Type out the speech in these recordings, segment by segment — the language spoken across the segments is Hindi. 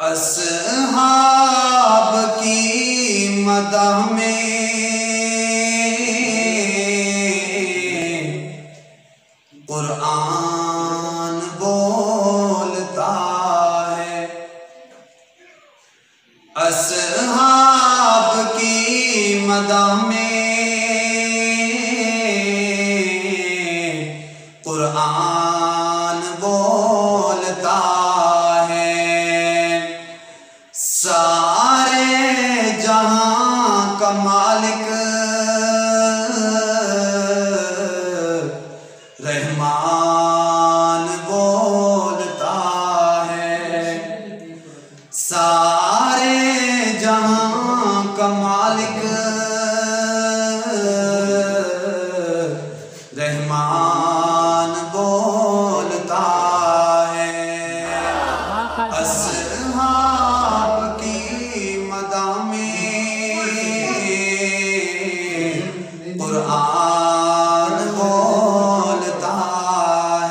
अस्हाब की मदह में कुरान बोलता है। अस्हाब की मदह में कुरान बोलता है। सारे जहां का मालिक रहमान बोलता है। सारे जहां का मालिक रहमान बोलता है। अस्हाब की मदह में कुरान बोलता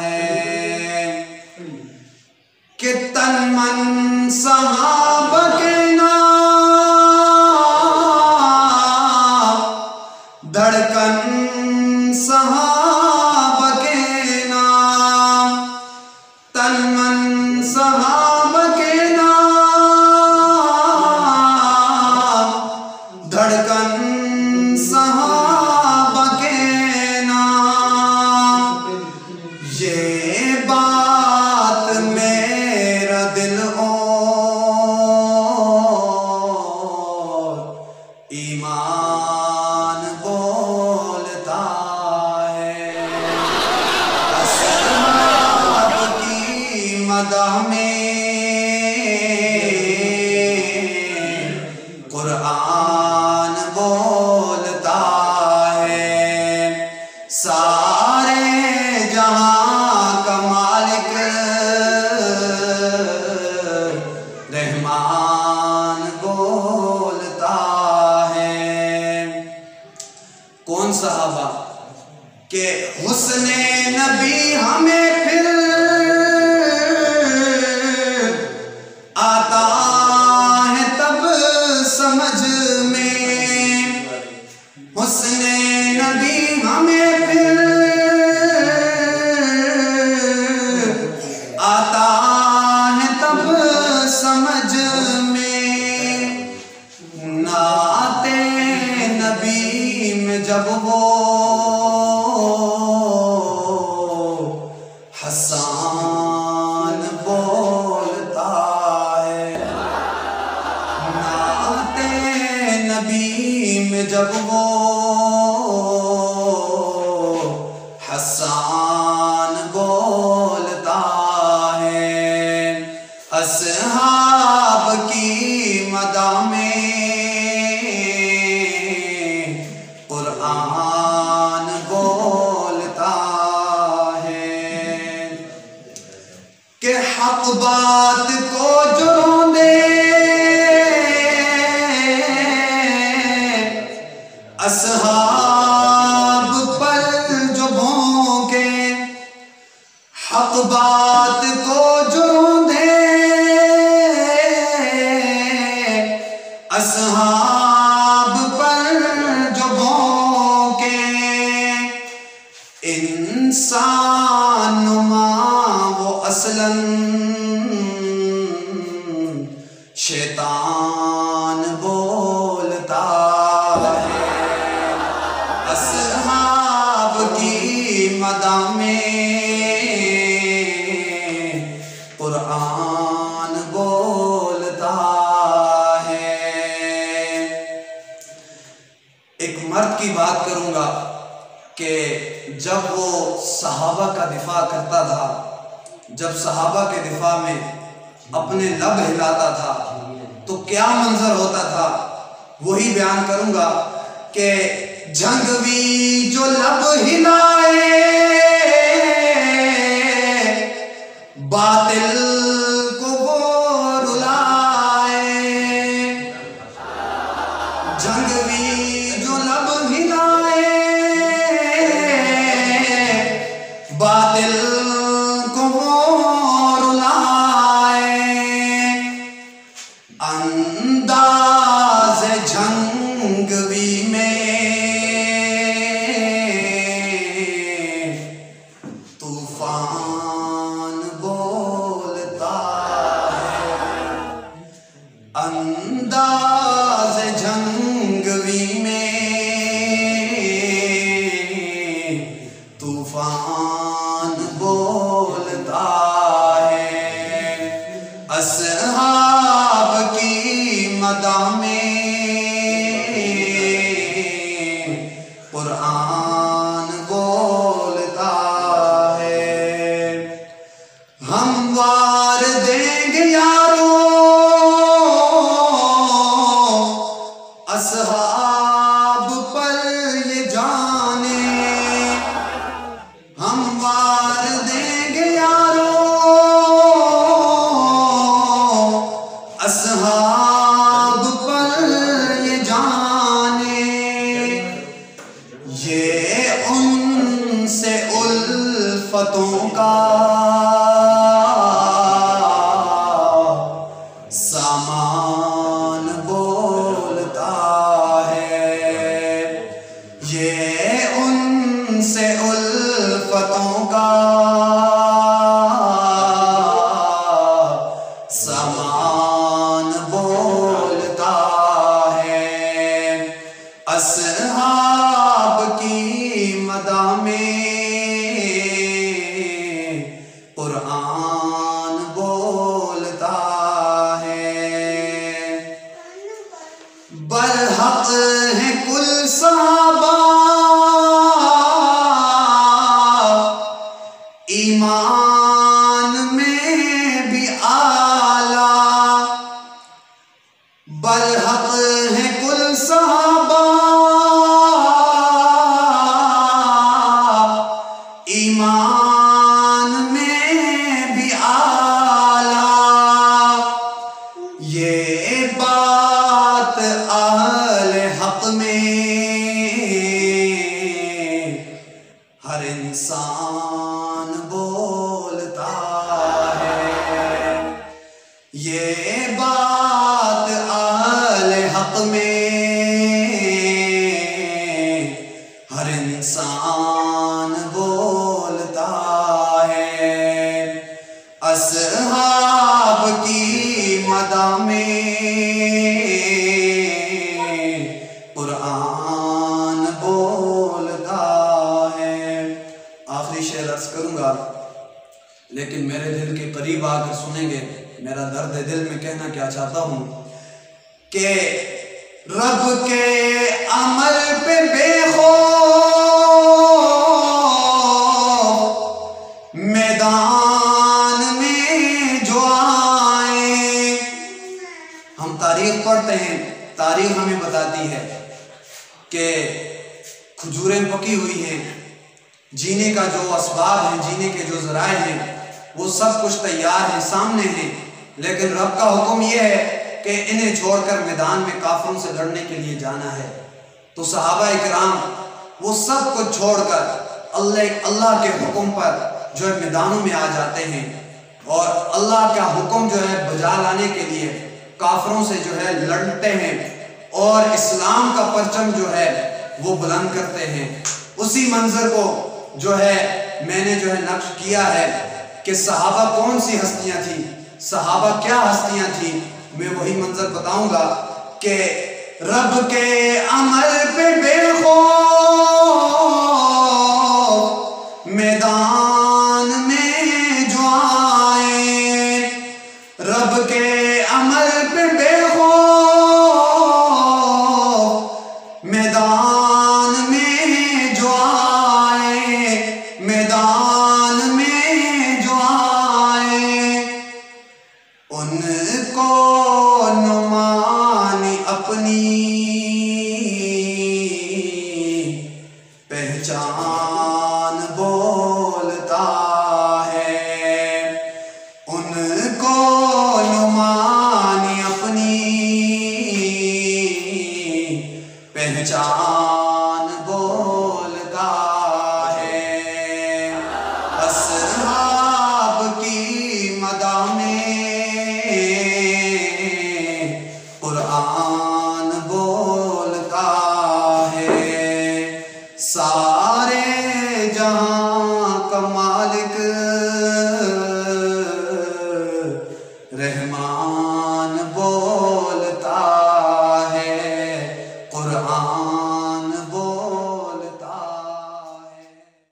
है कि तन मन सहाब के नाम, धड़कन सहाब के नाम, तन मन सहाब के नाम, धड़कन सहाब के नाम। ये बात मेरा दिल और ईमान बोलता है। अस्हाब की मदह में कुरान बोलता है। सारे जहां का मालिक रहमान बोलता है। कौन सहाबा के हुस्ने नबी हमें फिर आता है तब समझ में। हुस्ने नबी हमें फिर आता है तब समझ में। नाते नबी में जब वो हसन बोलता है। नाते नबी में जब वो हसन बोलता है। अस्हाब की मदह में कुरान बोलता है कि हक बात को जो दे अस्हाब पर जो भोंके। हक बात को जो दे अस्हाब पर जो भोंके। इंसान नुमा वो असलन शैतान बोलता है। अस्हाब की मदह में कुरान बोलता है। एक मर्द की बात करूंगा कि जब वो सहाबा का दिफा करता था, जब सहाबा के दिफा में अपने लब हिलाता था तो क्या मंजर होता था, वही बयान करूंगा कि जंगवी जो लब हिलाए बातिल को वो रुलाए। जंगवी जो लब हिलाए बातिल को वो रुलाए। देंगे यारो असहाब पर ये जाने, हम वार देंगे यारो असहाब पर ये जाने। ये उनसे उल्फतों का सामान बोलता है, ये उनसे उल्फतों का सामान बोलता है। असहाब की मदा में कुरान बोलता है। बरहक है कुल सहाबा ईमान में भी आला, बरहक है कुल सहाबा ईमान में भी आला। ये बात अहले हक में हर इंसान बोलता है, ये बात अहले हक में हर इंसान बोलता है। असहाब की मदा में कुरान बोलता है। आखिरी शेर अर्ज करूंगा, लेकिन मेरे दिल के करीब आकर सुनेंगे मेरा दर्द दिल में कहना क्या चाहता हूं कि रब के अमल पे बेखौफ मैदान में जो आए। हम तारीख पढ़ते हैं, तारीख हमें बताती है कि खजूरें पकी हुई हैं, जीने का जो असबाब है, जीने के जो ज़राए हैं, वो सब कुछ तैयार है, सामने है, लेकिन रब का हुक्म यह है कि इन्हें छोड़कर मैदान में काफिरों से लड़ने के लिए जाना है। तो सहाबा इकराम वो सब कुछ छोड़कर अल्लाह के हुक्म पर जो है मैदानों में आ जाते हैं और अल्लाह का हुक्म जो है बजा लाने के लिए काफिरों से जो है लड़ते हैं और इस्लाम का परचम जो है वो बुलंद करते हैं। उसी मंजर को जो है मैंने जो है नक्श किया है कि सहाबा कौन सी हस्तियां थी, सहाबा क्या हस्तियां थी, मैं वही मंजर बताऊंगा कि रब के अमल पे बेखौफ मैदान में जो आए, रब के अमल पे बेखौफ मैदान में जो आए, मैदान में जो आए, उनको नुमानी अपनी पहचान बोलता है, उनको नुमानी अपनी पहचान बोलता है। असहाब की मदा में कुरान बोलता है।